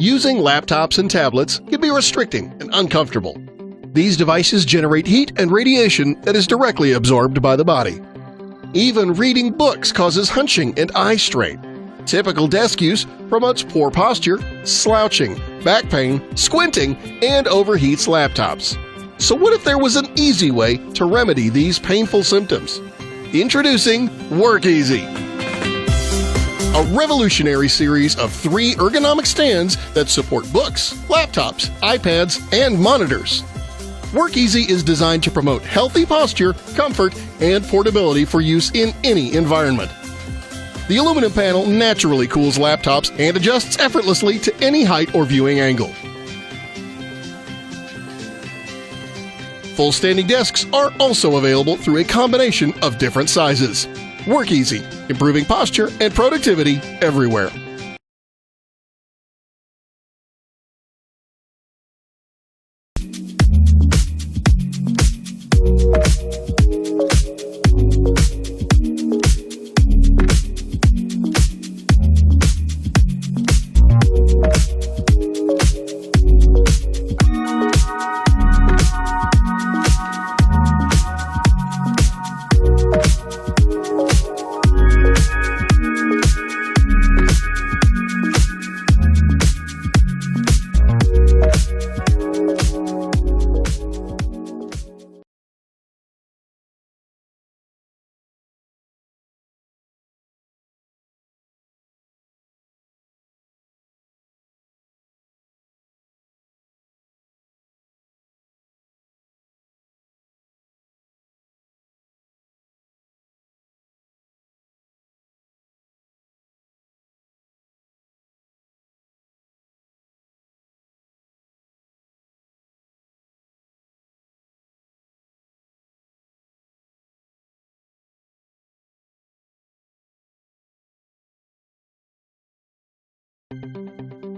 Using laptops and tablets can be restricting and uncomfortable. These devices generate heat and radiation that is directly absorbed by the body. Even reading books causes hunching and eye strain. Typical desk use promotes poor posture, slouching, back pain, squinting, and overheats laptops. So what if there was an easy way to remedy these painful symptoms? Introducing Work Easy, a revolutionary series of 3 ergonomic stands that support books, laptops, iPads, and monitors. Work Easy is designed to promote healthy posture, comfort, and portability for use in any environment. The aluminum panel naturally cools laptops and adjusts effortlessly to any height or viewing angle. Full standing desks are also available through a combination of different sizes. Work Easy, improving posture and productivity everywhere.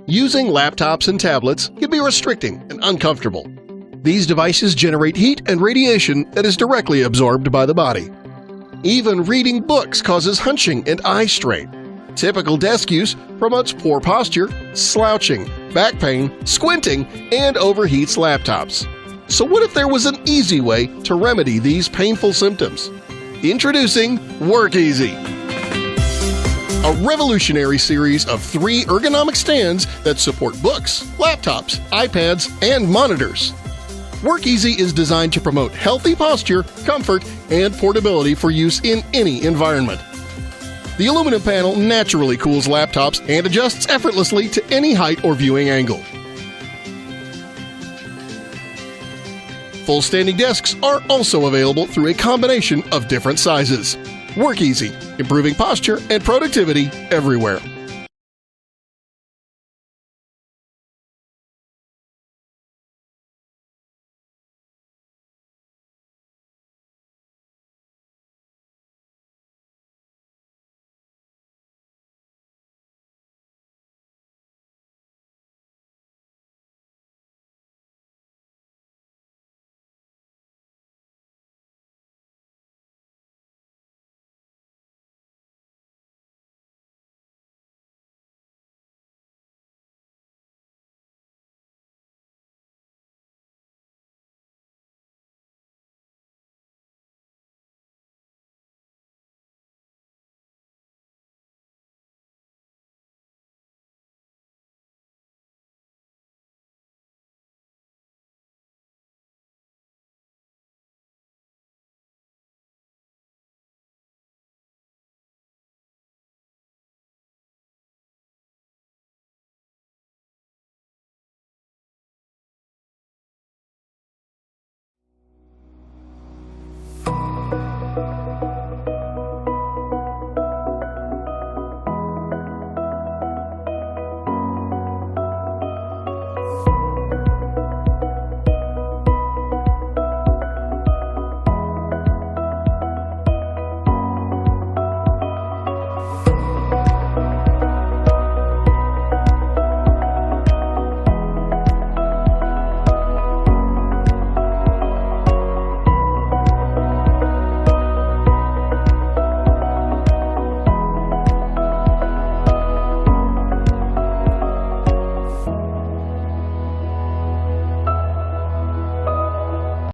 Using laptops and tablets can be restricting and uncomfortable. These devices generate heat and radiation that is directly absorbed by the body. Even reading books causes hunching and eye strain. Typical desk use promotes poor posture, slouching, back pain, squinting, and overheats laptops. So what if there was an easy way to remedy these painful symptoms? Introducing Work Easy, a revolutionary series of 3 ergonomic stands that support books, laptops, iPads, and monitors. Work Easy is designed to promote healthy posture, comfort, and portability for use in any environment. The aluminum panel naturally cools laptops and adjusts effortlessly to any height or viewing angle. Full standing desks are also available through a combination of different sizes. Work Easy, improving posture and productivity everywhere.